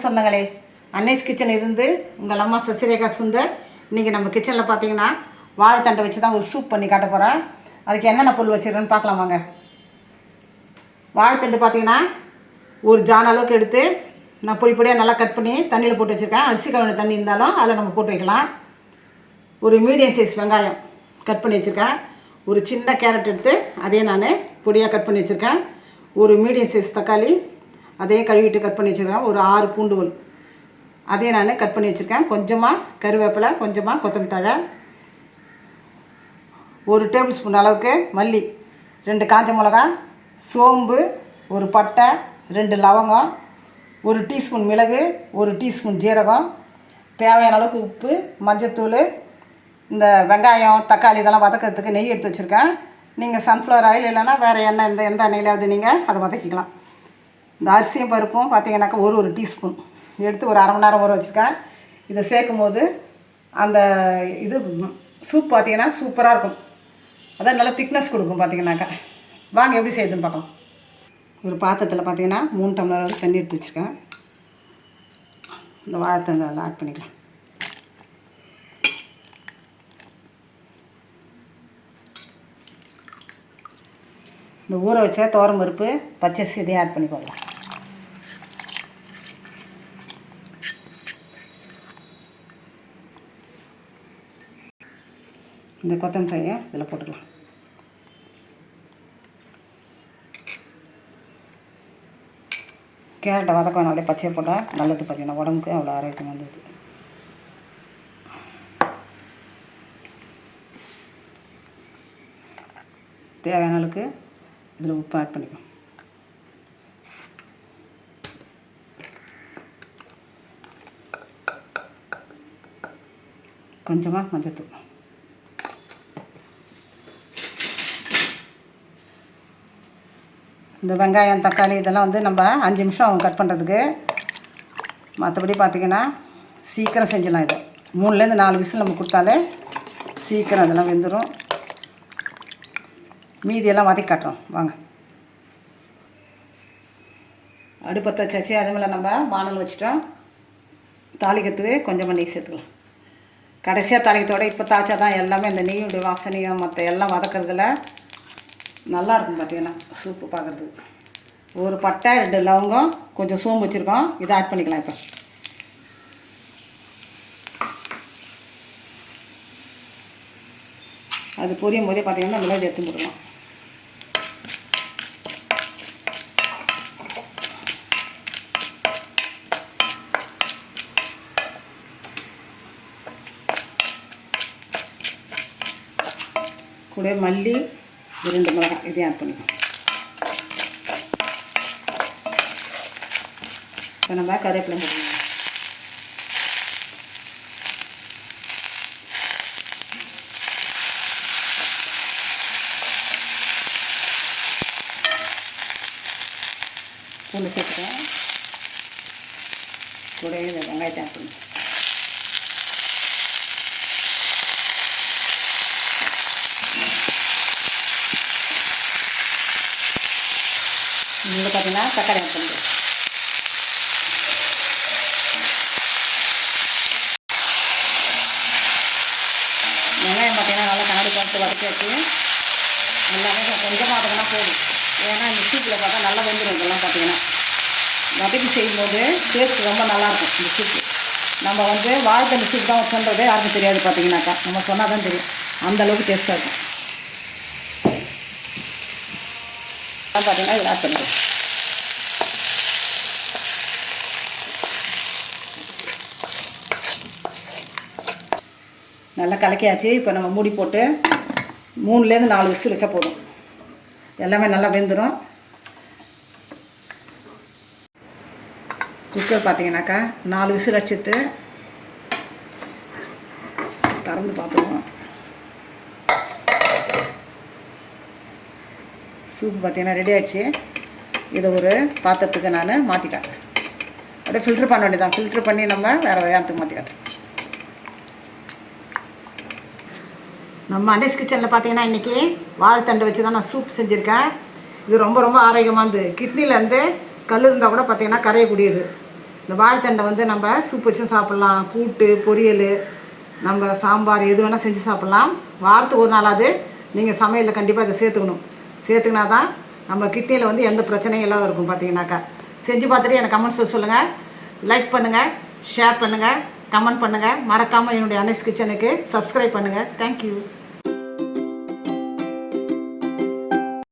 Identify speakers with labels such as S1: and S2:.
S1: சொந்தங்களே, அன்னைஸ் கிச்சன் இருந்து உங்கள் அம்மா சசிரேகா சுந்தர். இன்றைக்கி நம்ம கிச்சனில் பார்த்தீங்கன்னா வாழைத்தண்டை வச்சு தான் ஒரு சூப் பண்ணி காட்ட போகிறேன். அதுக்கு என்னென்ன பொருள் வச்சுருக்கேன்னு பார்க்கலாம் வாங்க. வாழைத்தண்டு பார்த்தீங்கன்னா ஒரு ஜான் அளவுக்கு எடுத்து நான் பொடி பொடியாக நல்லா கட் பண்ணி தண்ணியில் போட்டு வச்சுருக்கேன். அரிசி கழுவின தண்ணி இருந்தாலும் அதில் நம்ம போட்டு வைக்கலாம். ஒரு மீடியம் சைஸ் வெங்காயம் கட் பண்ணி வச்சுருக்கேன். ஒரு சின்ன கேரட் எடுத்து அதையும் நான் பொடியாக கட் பண்ணி வச்சுருக்கேன். ஒரு மீடியம் சைஸ் தக்காளி அதையும் கழுவிட்டு கட் பண்ணி வச்சுருக்கேன். ஒரு 6 பூண்டுகள் அதையும் நான் கட் பண்ணி வச்சுருக்கேன். கொஞ்சமாக கருவேப்பிலை, கொஞ்சமாக கொத்தமல்லி தழை, 1 டேபிள் ஸ்பூன் அளவுக்கு மல்லி, 2 காஞ்ச மிளகா, சோம்பு, ஒரு பட்டை, 2 லவங்கம், 1 டீஸ்பூன் மிளகு, 1 டீஸ்பூன் ஜீரகம், தேவையான அளவுக்கு உப்பு, மஞ்சத்தூள், இந்த வெங்காயம் தக்காளி இதெல்லாம் வதக்கிறதுக்கு நெய் எடுத்து வச்சுருக்கேன். நீங்கள் சன்ஃப்ளவர் ஆயில் இல்லைன்னா வேறு எண்ணெய் எந்த எண்ணெயிலாவது நீங்கள் அதை வதக்கிக்கலாம். இந்த அரிசியும் பருப்பும் பார்த்தீங்கன்னாக்கா ஒரு டீஸ்பூன் எடுத்து ஒரு அரை மணி நேரம் ஊற வச்சுருக்கேன். இதை சேர்க்கும் போது அந்த இது சூப் பார்த்தீங்கன்னா சூப்பராக இருக்கும். அதான் நல்லா திக்னஸ் கொடுக்கும். பார்த்தீங்கன்னாக்கா வாங்க எப்படி செய்யுதுன்னு பார்க்கலாம். ஒரு பாத்திரத்தில் பார்த்தீங்கன்னா 3 டம்ளர் அளவுக்கு தண்ணி எடுத்து வச்சுருக்கேன். இந்த வாழைத்தண்டை அதில் ஆட் பண்ணிக்கலாம். இந்த ஊற வச்ச துவரம் பருப்பு, பச்சரிசி இதையும் ஆட் பண்ணிக்கோங்க. இந்த கொத்தமல்லி தழையை இதில் போட்டுக்கலாம். கேரட்டை வதக்கணும், அப்படியே பச்சையை போட்டால் நல்லது. பார்த்தீங்கன்னா உடம்புக்கு அவ்வளோ ஆரோக்கியம் வந்தது. தேவையான அளவுக்கு இதில் உப்பு ஆட் பண்ணிக்கணும். கொஞ்சமாக மஞ்சத்தூள். இந்த வெங்காயம் தக்காளி இதெல்லாம் வந்து நம்ம 5 நிமிஷம் ஆகும் கட் பண்ணுறதுக்கு. மற்றபடி பார்த்திங்கன்னா சீக்கிரம் செஞ்சிடலாம். இதை 3லேருந்து 4 விசில் நம்ம கொடுத்தாலே சீக்கிரம் அதெல்லாம் வெந்துடும். மீதியெல்லாம் வதக்கி காட்டுறோம் வாங்க. அடுப்பத்தை வச்சாச்சு. அதே மாதிரி நம்ம வானல் வச்சுட்டோம். தாளிக்கிறதுக்கு கொஞ்சமாக நெய் சேர்த்துக்கலாம். கடைசியாக தாளிக்கிறதோட இப்போ தாளிச்சா தான் எல்லாமே இந்த நெய்யுடைய வாசனையும் மற்ற எல்லாம் வதக்கிறதுல நல்லாயிருக்கும். பார்த்தீங்கன்னா சூப்பு பார்க்குறதுக்கு. ஒரு பட்டை, 2 லவங்கம், கொஞ்சம் சோம்பு வச்சுருக்கோம். இதை ஆட் பண்ணிக்கலாம். இப்போ அது பொரியும் போதே பார்த்தீங்கன்னா மிளகு எடுத்து போடலாம். கூட மல்லி, 2 மிளகாய் இதையும் ஆட் பண்ணிக்கலாம். இப்போ நம்ம கருவேப்பிலை போடலாம். பூண்டு சேர்த்துக்கலாம். கூட இந்த வெங்காயத்தை ஆட் பண்ணி இதில் பார்த்தீங்கன்னா தக்காளி ஆட் பண்ணிக்கலாம். வெங்காயம் பார்த்தீங்கன்னா நல்லா கண்ணாடி பார்த்து வதக்கியாச்சு. எல்லாமே கொஞ்சமாக வதக்கினா போதும். ஏன்னா இந்த சூப்பில் பார்த்தா நல்லா வெந்துடும். இதெல்லாம் பார்த்தீங்கன்னா வதக்கி செய்யும்போது டேஸ்ட் ரொம்ப நல்லாயிருக்கும். இந்த சூப்பு நம்ம வந்து வாழைத்தண்டு சூப் தான் சொல்கிறதே யாருக்கும் தெரியாது. பார்த்தீங்கன்னாக்கா நம்ம சொன்னால் தான் தெரியும். அந்தளவுக்கு டேஸ்ட்டாக இருக்கும். பார்த்தீங்கன்னா இதில் ஆட் பண்ணிடுவோம். நல்லா கலக்கியாச்சு. இப்போ நம்ம மூடி போட்டு 3லேருந்து 4 விசில் வச்சா போதும். எல்லாமே நல்லா வெந்துடும். குக்கர் பார்த்தீங்கன்னாக்கா 4 விசில் அடிச்சுட்டு திறந்து பார்த்துருவோம். சூப்பு பார்த்தீங்கன்னா ரெடி ஆகிடுச்சு. இதை ஒரு பாத்திரத்துக்கு நான் மாற்றி காட்டுறேன். அப்படியே ஃபில்ட்ரு பண்ண வேண்டியதான். ஃபில்ட்ரு பண்ணி நம்ம வேறு விதத்துக்கு மாற்றி காட்டுறேன். நம்ம அன்னைஸ் கிச்சனில் பார்த்தீங்கன்னா இன்றைக்கி வாழைத்தண்டு வச்சு தான் நான் சூப் செஞ்சுருக்கேன். இது ரொம்ப ரொம்ப ஆரோக்கியமானது. கிட்னிலேருந்து கல் இருந்தால் கூட பார்த்தீங்கன்னா கரையக்கூடியது. இந்த வாழைத்தண்டை வந்து நம்ம சூப் வச்சும் சாப்பிட்லாம், கூட்டு, பொரியல், நம்ம சாம்பார் எது வேணால் செஞ்சு சாப்பிட்லாம். வாரத்துக்கு ஒரு நாளாவது நீங்கள் சமையலில் கண்டிப்பாக இதை சேர்த்துக்கணும். சேர்த்துக்கினா தான் நம்ம கிட்னியில் வந்து எந்த பிரச்சனையும் இல்லாத இருக்கும். பார்த்தீங்கன்னாக்கா செஞ்சு பார்த்துட்டு எனக்கு கமெண்ட்ஸில் சொல்லுங்கள். லைக் பண்ணுங்கள், ஷேர் பண்ணுங்கள், கமெண்ட் பண்ணுங்கள். மறக்காமல் என்னுடைய அன்னைஸ் கிச்சனுக்கு சப்ஸ்கிரைப் பண்ணுங்கள். தேங்க்யூ.